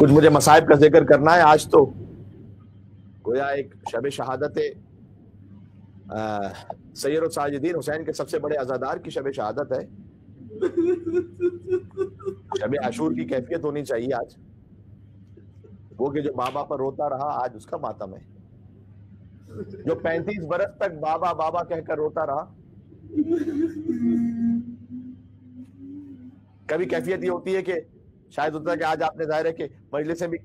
کچھ مجھے مصائب کا ذکر کرنا ہے. آج تو گویا ایک شب شہادت سید الساجدین حسین کے سب سے بڑے عزادار کی شب شہادت ہے. شب عاشور کی کیفیت ہونی چاہیے آج. وہ کہ جو بابا پر روتا رہا آج اس کا ماتم ہے. جو 35 برس تک بابا بابا کہہ کر روتا رہا. کبھی کیفیت یہ ہوتی ہے کہ شاید ہوتا ہے کہ آج آپ نے ظاہر ہے کہ مجلسیں بھی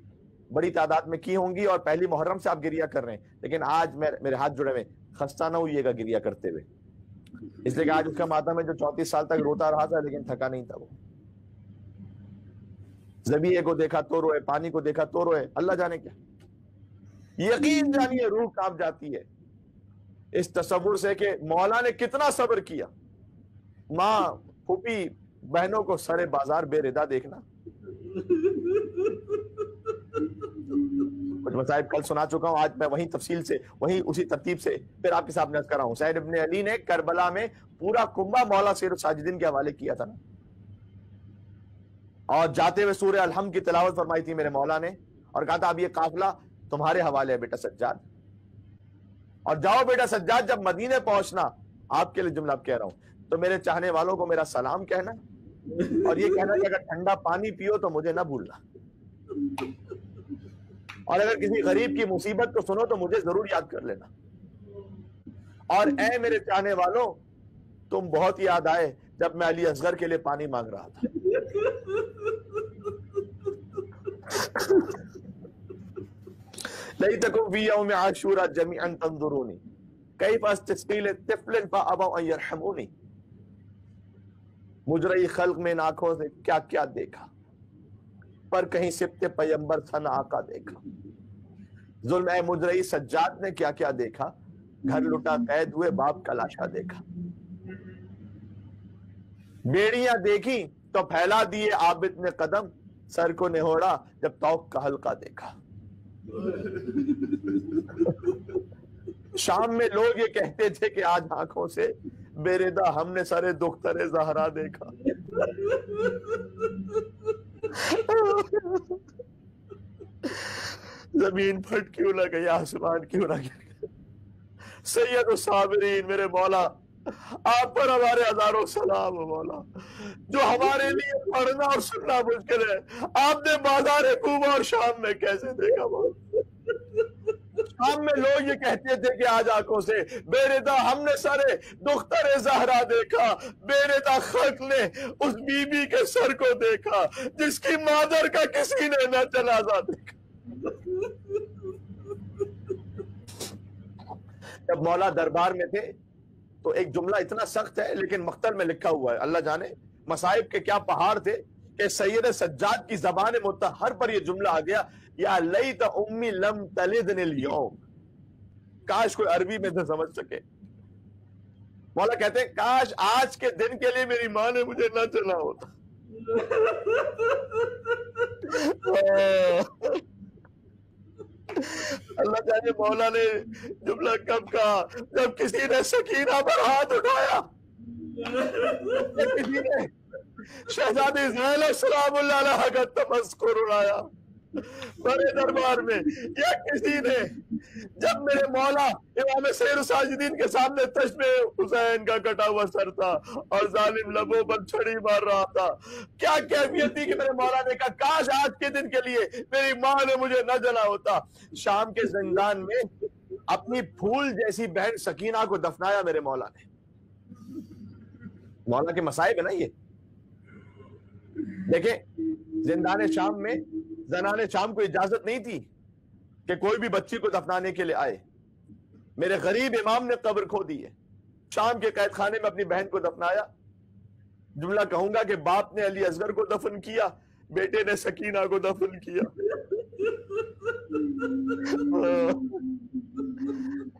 بڑی تعداد میں کی ہوں گی اور پہلی محرم سے آپ گریہ کر رہے ہیں, لیکن آج میرے ہاتھ جڑے ہوئے, خستہ نہ ہوئیے گا گریہ کرتے ہوئے, اس لیے کہ آج اس کا ماتم ہے جو 34 سال تک روتا رہا تھا لیکن تھکا نہیں تھا. وہ ذبیحے کو دیکھا تو روئے, پانی کو دیکھا تو روئے, اللہ جانے کیا. یقین جانیے روح کانپ جاتی ہے اس تصور سے کہ مولا نے کتنا صبر کیا. ماں پھوپھی بہنوں کو سرے بازار بے ردا دیکھنا. کچھ مصائب کل سنا چکا ہوں, آج میں وہیں تفصیل سے وہیں اسی ترتیب سے پھر آپ کے سامنے عرض کر رہا ہوں. حسین ابن علی نے کربلا میں پورا کنبہ مولا سید الساجدین کے حوالے کیا تھا نا, اور جاتے ہوئے سورہ الحمد کی تلاوت فرمائی تھی میرے مولا نے, اور کہا تھا اب یہ قافلہ تمہارے حوالے ہے بیٹا سجاد, اور جاؤ بیٹا سجاد جب مدینے پہنچنا, آپ کے لیے جملہ اب کہہ رہا ہوں, تو میرے چاہنے والوں کو میرا سلام کہنا, اور یہ کہنا کہ اگر ٹھنڈا پانی پیو تو مجھے نہ بھولنا, اور اگر کسی غریب کی مصیبت کو سنو تو مجھے ضرور یاد کر لینا, اور اے میرے چاہنے والوں تم بہت یاد آئے جب میں علی اصغر کے لیے پانی مانگ رہا تھا. لیتکم فی یوم عاشورا جمیعا تنظرونی کیف استسقی طفل فابوا ان یرحمونی. مجرئی خلق میں ان آنکھوں سے کیا کیا دیکھا, پر کہیں سبت پیمبر سن آقا دیکھا. ظلم اے مجرئی سجاد نے کیا کیا دیکھا, گھر لٹا قید ہوئے باپ کا لاشا دیکھا. بیڑیاں دیکھی تو پھیلا دیے عابد نے قدم, سر کو نہوڑا جب توق کا حلقہ دیکھا. شام میں لوگ یہ کہتے تھے کہ آج آنکھوں سے بے ردا ہم نے سرے دختر زہرا دیکھا. زمین پھٹ کیوں نہ گئی, آسمان کیوں نہ گر. سید الصابرین میرے مولا آپ پر ہمارے ہزاروں سلام ہو مولا, جو ہمارے لیے پڑھنا اور سننا مشکل ہے آپ نے بازار کوبہ اور شام میں کیسے دیکھا مولا. شام میں لوگ یہ کہتے تھے کہ آج آنکھوں سے بے ردا ہم نے سرے دختر زہرا دیکھا, بے ردا خلق نے اس بی بی کے سر کو دیکھا جس کی مادر کا کسی نے نہ جنازہ دیکھا. جب مولا دربار میں تھے تو ایک جملہ اتنا سخت ہے لیکن مقتل میں لکھا ہوا ہے, اللہ جانے مصائب کے کیا پہاڑ تھے کہ سید سجاد کی زبان مطہر پر یہ جملہ آ گیا, یا لیت امی لم تلدن اليوم. کاش کوئی عربی میں تو سمجھ سکے. مولا کہتے ہیں کاش آج کے دن کے لیے میری ماں نے مجھے نہ چنا ہوتا. اللہ جانے مولا نے جملہ کب کہا, جب کسی نے سکینہ پر ہاتھ اٹھایا, کسی نے شہزادی زینب سلام اللہ علیہ کا تمسخر اڑایا بڑے دربار میں, یا کسی نے جب میرے مولا امام سید الساجدین کے سامنے چشم حسین کا کٹا ہوا سر تھا اور ظالم لبوں پر چھڑی مار رہا تھا, کیا کیفیت تھی کہ میرے مولا نے کہا کاش آج کے دن کے لیے میری ماں نے مجھے نہ جلا ہوتا. شام کے زندان میں اپنی پھول جیسی بہن سکینہ کو دفنایا میرے مولا نے. مولا کے مصائب ہے نا یہ. دیکھیں زندان شام میں زنان شام کو اجازت نہیں تھی کہ کوئی بھی بچی کو دفنانے کے لیے آئے. میرے غریب امام نے قبر کھو دی ہے, شام کے قید خانے میں اپنی بہن کو دفنایا. جملہ کہوں گا کہ باپ نے علی اصغر کو دفن کیا, بیٹے نے سکینہ کو دفن کیا.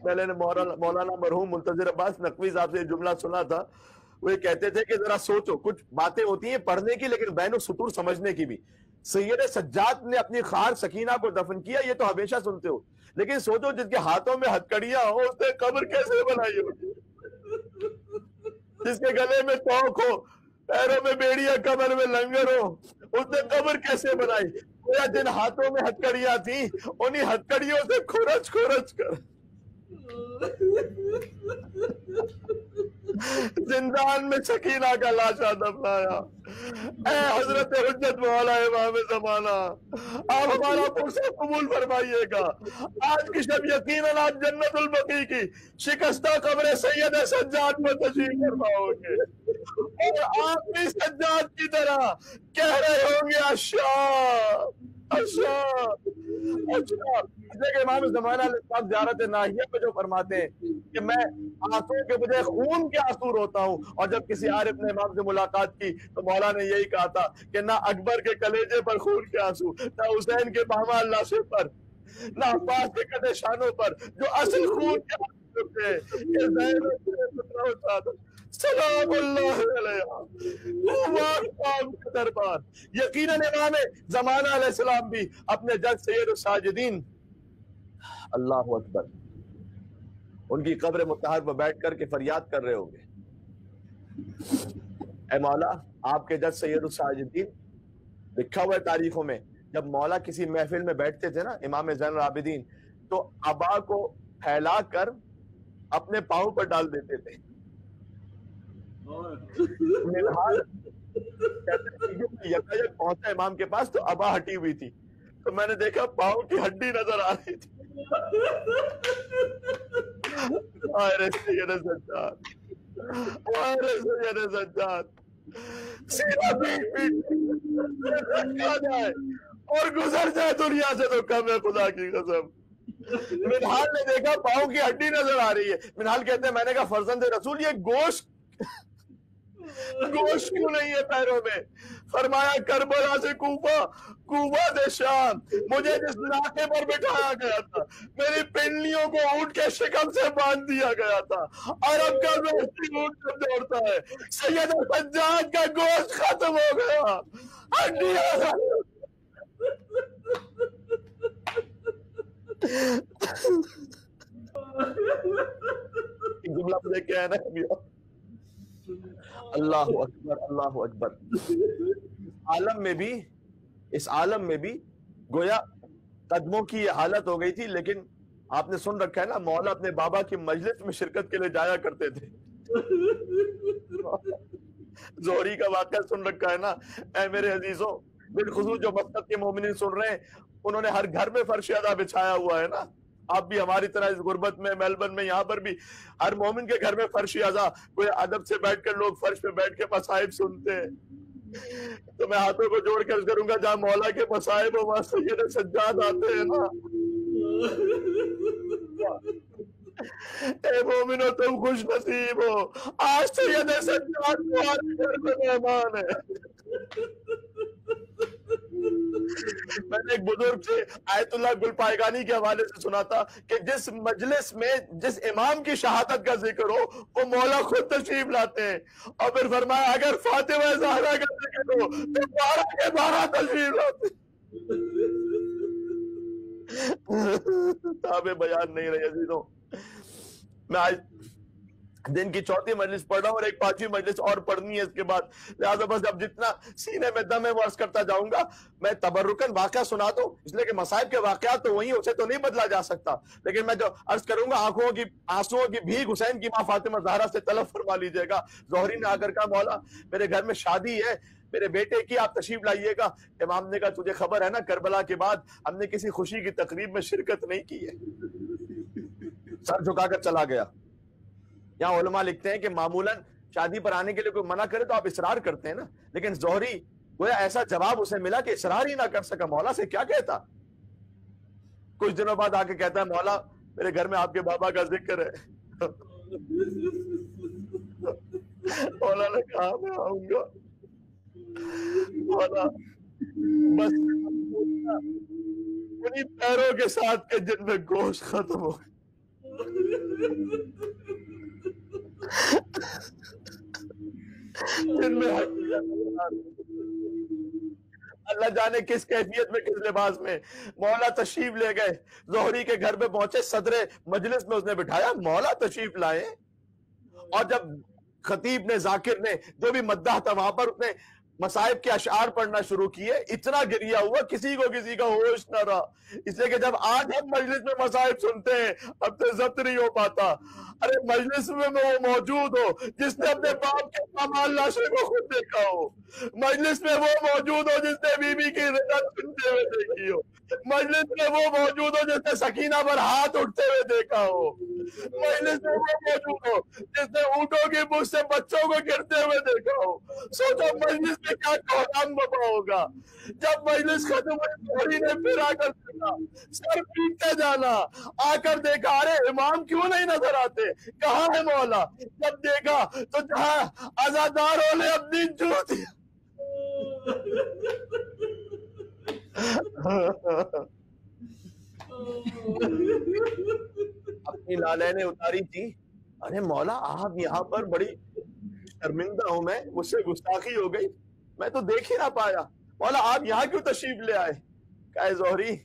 میں نے مولانا مرحوم منتظر عباس نقوی صاحب سے یہ جملہ سنا تھا. وہ یہ کہتے تھے کہ ذرا سوچو, کچھ باتیں ہوتی ہیں پڑھنے کی لیکن بین السطور سمجھنے کی بھی. سید سجاد نے اپنی خار سکینہ کو دفن کیا, یہ تو ہمیشہ سنتے ہو, لیکن سوچو جس کے ہاتھوں میں ہتکڑیاں ہو اس نے قبر کیسے بنائی ہوگی. جس کے گلے میں توق ہو, پیروں میں بیڑیاں, کمر میں لنگر ہو, اس نے قبر کیسے بنائی. गोया जिन हाथों में हथकड़ियां थी उन्हीं हथकड़ियों से खुरच खुरच कर जिंदान में सकीना का लाशा दफनाया। ऐ हजरत हुज्जत मौला इमाम ज़माना, आप हमारा पुरसा कबूल फरमाइएगा। आज की शब यकीनन आप जन्नतुल बकी की शिकस्ता कब्र सैयद सज्जाद में तशरीफ फरमाओगे और आप भी सज्जाद की तरह कह रहे होंगे अच्छा अच्छा अच्छा। जैसे इमाम ज़माना ज़ियारत नाहिया पे जो फरमाते हैं कि मैं आंसू के बजाय खून के आंसू रोता हूँ, और जब किसी आरिफ ने इमाम से मुलाकात की तो मौला ने यही कहा था कि ना अकबर के कलेजे पर खून के आंसू, ना हुसैन के पामाल लाशे पर, ना अब्बास के कदे शानों पर जो असल खून के आंसू थे। ये दरबार यकीनन इमाम ज़माना अलैहिस्सलाम भी अपने जज सैयद साजिदीन अल्लाह अकबर उनकी कब्र मुत्तहर पर बैठ कर के फरियाद कर रहे होंगे, ऐ मौला आपके जज सैयद साजिदीन। लिखा हुआ है तारीखों में, जब मौला किसी महफिल में बैठते थे ना इमाम ज़ैनुल आबिदीन, तो अबा को फैला कर अपने पाँव पर डाल देते थे। यकायक पहुंचा इमाम के पास तो अबा हटी हुई थी, तो मैंने देखा पाँव की हड्डी नजर आ रही थी। अरे सैयद सज्जाद, अरे सैयद सज्जाद, सीधा पीट जाए और गुजर जाए दुनिया से तो कम है, खुदा की कसम। मिनहाल ने देखा पाँव की हड्डी नजर आ रही है। मिनहाल कहते हैं मैंने कहा फर्जंद रसूल ये गोश्त क्यों नहीं है पैरों में? फरमाया करबला से कूफा, कूफा से शाम, मुझे जिस नाके पर बिठाया गया था मेरी पिंडलियों को ऊंट के शिकम से बांध दिया गया था। अरब का दोस्ती ऊंट पर दौड़ता है, सैयद सज्जाद का गोश्त खत्म हो गया, हड्डियां जुमला मुझे क्या है ना, अल्लाह अकबर अल्लाह अकबर। इस आलम में भी गोया कदमों की ये हालत हो गई थी। लेकिन आपने सुन रखा है ना, मौला अपने बाबा की मजलिस में शिरकत के लिए जाया करते थे। जोहरी का वाक़या सुन रखा है ना। ऐ मेरे अजीजों, बिलखुसूस जो मस्जिद के मोमिनीन सुन रहे हैं, उन्होंने हर घर में फर्श अदा बिछाया हुआ है ना। आप भी हमारी तरह इस गुर्बत में, मेलबर्न में, यहाँ पर भी हर मोमिन के घर में फर्श अज़ा, कोई अदब से बैठकर लोग फर्श पे बैठ के मसाइब सुनते हैं। तो मैं हाथों को जोड़ कर करूंगा, जहाँ मौला के मसाइब वहां सैयद सज्जाद आते हैं ना। ए मोमिनो तुम खुश नसीब हो, आज सैयद सज्जाद तुम्हारे घर में मेहमान है। मैंने एक बुजुर्ग से आयतुल्लाह गुलपायगानी के हवाले से सुना था कि जिस मजलिस में जिस इमाम की शहादत का जिक्र हो वो मौला खुद तशरीफ लाते हैं, और फिर फरमाया अगर फातिमा ज़हरा का जिक्र हो तो 12 के 12 तशरीफ लाते। ताबे बयान नहीं रहे अजीजों। मैं आज दिन की चौथी मजलिस पढ़ रहा हूँ और एक पांचवी मजलिस और पढ़नी है इसके बाद, लिहाजा बस अब जितना सीने में दम है वो अर्ज करता जाऊंगा। मैं तबर्रुकन वाकया सुना दूं, इसलिए कि मसाइब के वाकयात तो वही, उसे तो नहीं बदला जा सकता, लेकिन मैं जो अर्ज करूंगा आंसुओं की भीख हुसैन की माँ फातिमा ज़हरा से तलब फरमा लीजिएगा। जोहरी ने आकर कहा मौला मेरे घर में शादी है, मेरे बेटे की, आप तशरीफ लाइएगा। इमाम ने कहा तुझे खबर है ना, करबला के बाद हमने किसी खुशी की तकरीब में शिरकत नहीं की है। सर झुकाकर चला गया। यहाँ उलमा लिखते हैं कि मामूलन शादी पर आने के लिए कोई मना करे तो आप इसरार करते हैं ना, लेकिन जोहरी गोया ऐसा जवाब उसे मिला कि इसरार ही ना कर सका। मौला से क्या कहता? कुछ दिनों बाद आके कहता है मौला मेरे घर में आपके बाबा का जिक्र है। मौला ने कहा मैं आऊंगा। मौला बस उन्हीं पैरों के साथ के जिनमें गोश्त खत्म हो गया। अल्लाह जाने किस कैफियत में, किस लिबास में मौला तशरीफ ले गए। जोहरी के घर पे पहुंचे, सदरे मजलिस में उसने बिठाया, मौला तशरीफ लाए। और जब खतीब ने, जाकिर ने, जो भी मद्दाह था वहां पर, उसने मसाइब के अशआर पढ़ना शुरू किए, इतना गिरिया हुआ किसी को किसी का होश न रहा। इसलिए कि जब आज हम मजलिस में मसाइब सुनते हैं, अब तो जब्त नहीं हो पाता। अरे मजलिस में वो मौजूद हो जिसने अपने बाप के कमाल लाशे को खुद देखा हो, मजलिस में वो मौजूद हो जिसने बीबी की रिजत सुनते हुए देखी हो, मजलिस में वो मौजूद हो जिसने सकीना पर हाथ उठते हुए देखा हो, मजलिस में वो मौजूद हो जिसने ऊँटों की मुख से बच्चों को गिरते हुए देखा हो। सोचो मजलिस में क्या कोहराम बपा होगा। जब मजलिस खत्म हुई ने फिर आकर देखा, सर पीटते जाना, आकर देखा अरे इमाम क्यों नहीं नजर आते, कहाँ है मौला। जब देखा तो जहाँ आजादारों ने अपनी जूती अपनी लालैने उतारी थी। अरे मौला आप यहाँ पर, बड़ी शर्मिंदा हूं मैं, मुझसे गुस्ताखी हो गई, मैं तो देख ही ना पाया। मौला आप यहाँ क्यों तशरीफ ले आए। कहे ज़ोहरी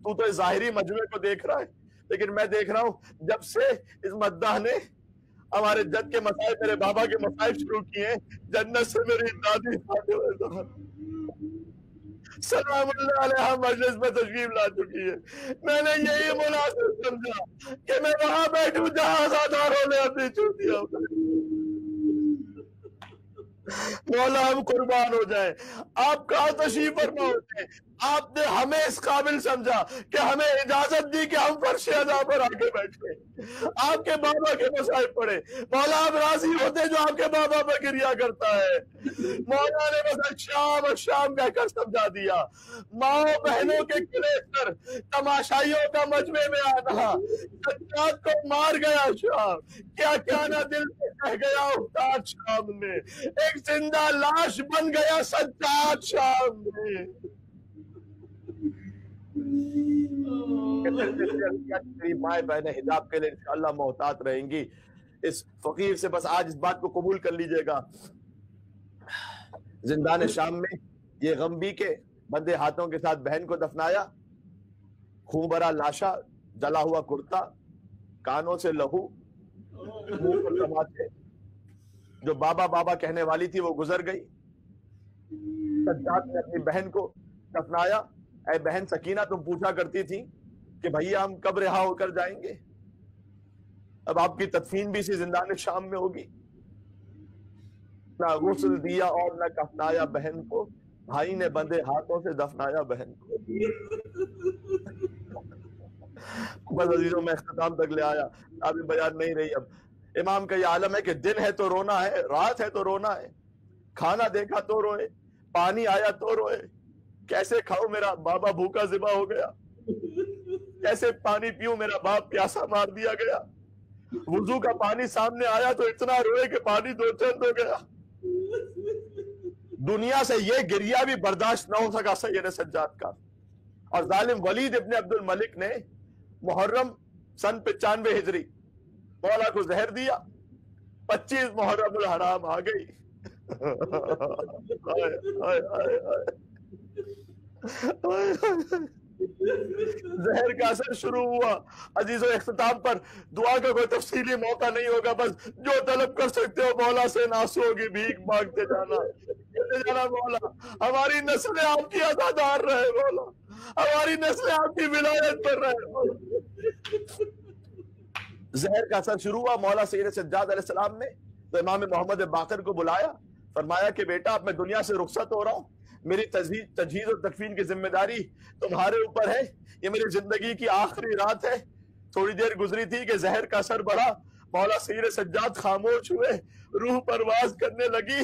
तू तो इस ज़ाहिरी मजमे को देख रहा है, लेकिन मैं देख रहा हूँ जब से इस मद्दाह ने हमारे जद के मसाइब, मेरे बाबा के मसाइब शुरू किए, जन्नत से मेरी दादी सलामुल्लाह अलैहा मजलिस में तशरीफ ला चुकी है। मैंने यही मुनासिब समझा कि मैं वहां बैठूं जहां आजादारों ने अपनी चूतियां मौला हम कुर्बान हो जाए। आप कहाँ तशरीफ फरमा होते हैं, आपने हमें इस काबिल समझा कि हमें इजाजत दी कि हम फर्श अज़ा पर आके बैठे, आपके बाबा के मसाइब पढ़े। मौला आप राजी होते जो आपके बाबा पर गिरिया करता है। मौला ने बस शाम कहकर समझा दिया। माओ बहनों के किले पर तमाशाइयों का मजमे में आना, सज्जाद को मार गया शाम, क्या क्या ना दिल से कह गया उस्ताद शाम ने, एक जिंदा लाश बन गया सज्जाद शाम में। माए बहने हिजाब के लिए इंशाअल्लाह मोहतात रहेंगी। इस फकीर से बस आज इस बात को कबूल कर लीजिएगा, जिंदान शाम में ये गम्बी के बंदे हाथों के साथ बहन को दफनाया, खून भरा लाशा, जला हुआ कुर्ता, कानों से लहू, मुंह पर तमाचे, जो बाबा बाबा कहने वाली थी वो गुजर गई। सज्जाद ने अपनी बहन को दफनाया। ऐ बहन सकीना तुम पूछा करती थी कि भैया हम कब रिहा होकर जाएंगे, अब आपकी तदफीन भी इसी जिंदान शाम में होगी। ना गुस्ल दिया और न कफनाया बहन को, भाई ने बंदे हाथों से दफनाया बहन को। बस अजीजों में इख्तिताम तक ले आया, अभी बयान नहीं रही। अब इमाम का ये आलम है कि दिन है तो रोना है, रात है तो रोना है, खाना देखा तो रोए, पानी आया तो रोए, कैसे खाओ मेरा बाबा भूखा ज़िबा हो गया, कैसे पानी पीऊं मेरा बाप प्यासा मार दिया गया, वुजू का पानी सामने आया तो इतना रोए कि पानी दो चंद हो गया। दुनिया से ये गिरिया भी बर्दाश्त न हो सका सैयद सज्जाद का। और जालिम वलीद इब्न अब्दुल मलिक ने मुहर्रम सन 95 हिजरी मौला को जहर दिया, 25 मुहर्रम हराम आ गई। जहर का असर शुरू हुआ। अजीजों इख्तिताम पर दुआ का कोई तफसीली मौका नहीं होगा, बस जो तलब कर सकते हो मौला से नासों की भीख मांगते जाना, कहते जाना मौला हमारी नस्लें आपकी अज़ादार रहे, मौला हमारी नस्लें आपकी विलायत पर रहे। जहर का असर शुरू हुआ। मौला सैयद सज्जाद अलैहिस्सलाम ने तो इमाम मोहम्मद बाकर को बुलाया, फरमाया कि बेटा अब मैं दुनिया से रुखसत हो रहा हूँ, मेरी तजहीज और तकफीन की जिम्मेदारी तुम्हारे ऊपर है, ये मेरी जिंदगी की आखिरी रात है। थोड़ी देर गुजरी थी कि जहर का असर बढ़ा, मौला सैयद सज्जाद खामोश हुए, रूह परवाज करने लगी।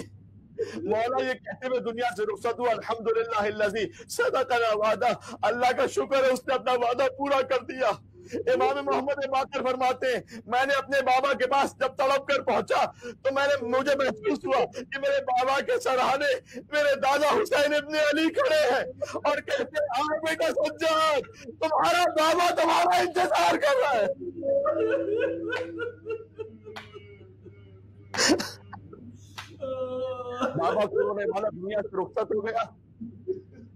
मौला ये कहते हुए दुनिया से रुखसत हुआ, अल्हम्दुलिल्लाहिल्लज़ी सदक़ना वादा, अल्लाह का शुक्र है उसने अपना वादा पूरा कर दिया। इमाम मोहम्मद बाकर फरमाते हैं मैंने अपने बाबा के पास जब तड़प कर पहुंचा तो मुझे महसूस हुआ कि मेरे बाबा के सराहने मेरे दादा हुसैन इब्न अली खड़े हैं और कहते हैं आओ बेटा सज्जाद, तुम्हारा बाबा तुम्हारा इंतजार कर रहा है। बाबा को रोने वाला दुनिया से रुखसत हो गया।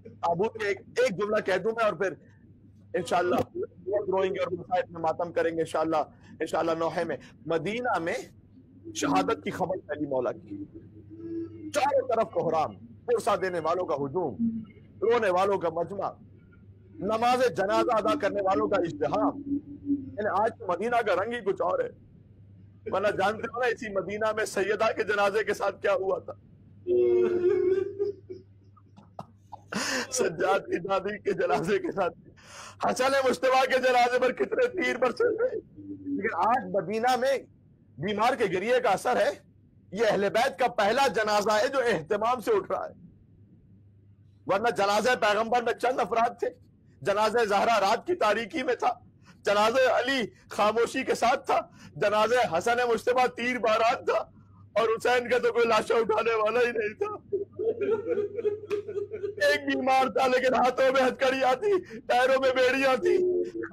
ताबूत में एक जुमला कह दूं मैं और फिर इंशाअल्लाह रोएंगे और मसाइब में मातम करेंगे इंशाअल्लाह। नौहे में मदीना में शहादत की खबर फैली मौला की, चारों तरफ कोहराम, पुरसा देने वालों का हुजूम, रोने वालों का मजमा, नमाज जनाजा अदा करने वालों का इज्तिहाम। आज तो मदीना का रंग ही कुछ और है। वरना जानते हो ना इसी मदीना में सैयदा के जनाजे के साथ क्या हुआ था। सज्जाद की दादी के जनाजे के साथ हसन मुश्तबा के जनाजे पर कितने तीर बरसे थे। लेकिन आज मदीना में बीमार के गिरिए का असर है। ये अहले बैत का पहला जनाजा है जो एहतमाम से उठ रहा है। वरना जनाजे पैगंबर में चंद अफराद थे। जनाजे ज़हरा रात की तारीकी में था, जनाजे अली खामोशी के साथ था, जनाजे हसन मुश्तबा तीर बारात था, और हुसैन का तो कोई लाशा उठाने वाला ही नहीं था। एक बीमार था लेकिन हाथों में हथकड़ियां थी, पैरों में बेड़ियां थी।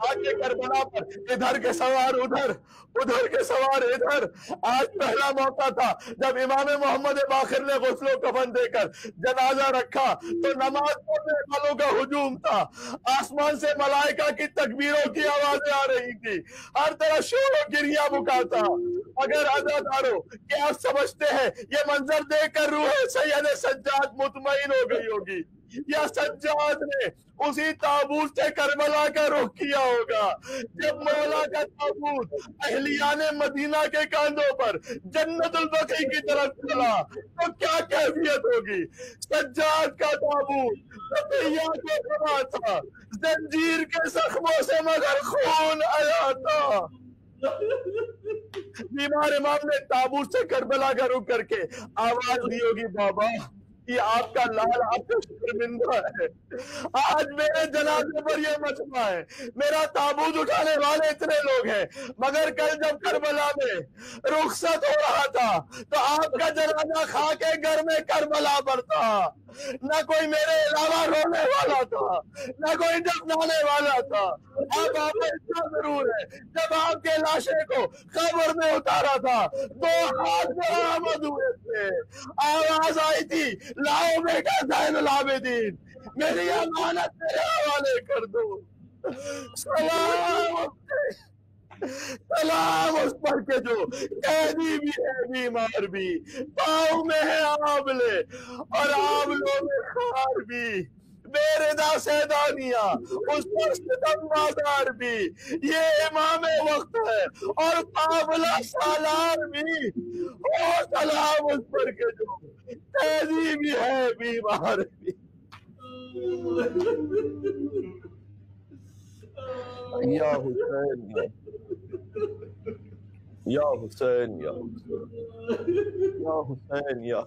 आगे करबला पर इधर के सवार उधर, उधर के सवार इधर। आज पहला मौका था जब इमाम मोहम्मद बाखिर ने गुस्लो कफन देकर जनाजा रखा तो नमाज पढ़ने वालों का हुजूम था। आसमान से मलाइका की तकबीरों की आवाजें आ रही थी, हर तरफ शोर गिरिया बुका था। अगर अज़ादारों क्या आप समझते हैं ये मंजर देखकर रूह सैयद सज्जाद मुतमईन हो गई होगी, या सज्जाद ने उसी ताबूत से करबला का रुख किया होगा। जब मौला का ताबूत अहलियाने मदीना के कांधों पर जन्नतुल बकी की तरफ चला तो क्या कैफियत होगी। सज्जाद का ताबूत रक़िया के बना था, जंजीर के जख्मों से मगर खून आया था। बीमार इमाम ने ताबूत से करबला का रुख करके आवाज दी होगी, बाबा ये आपका लाल आपका शर्मिंदा है। आज मेरे जनाजे पर ये मजमा है, मेरा ताबूत उठाने वाले इतने लोग हैं, मगर कल जब करबला में रुखसत हो रहा था तो आपका जनाजा खा के घर में करबला पर था। न कोई मेरे अलावा रोने वाला था, न कोई दफनाने वाला था। अब आपको इतना जरूर है, जब आपके लाशे को कब्र में उतारा था दो हाथ बरामद हुए थे, आवाज आई थी, लाओ बेटा ज़ैनुल आबिदीन, मेरी अमानत तेरे हवाले कर दो। सलाम उस पर के जो कैदी भी है बीमार भी, पाँव में है आंवले और आंवलों में खार भी, बेरिदा सैदानिया उस पर सितम बाजार भी, ये इमाम वक्त है और काबला सालार भी। ओ सलाम उस पर के जो कैदी भी है बीमार भी। या हुसैन या हुसैन या या हुसैन या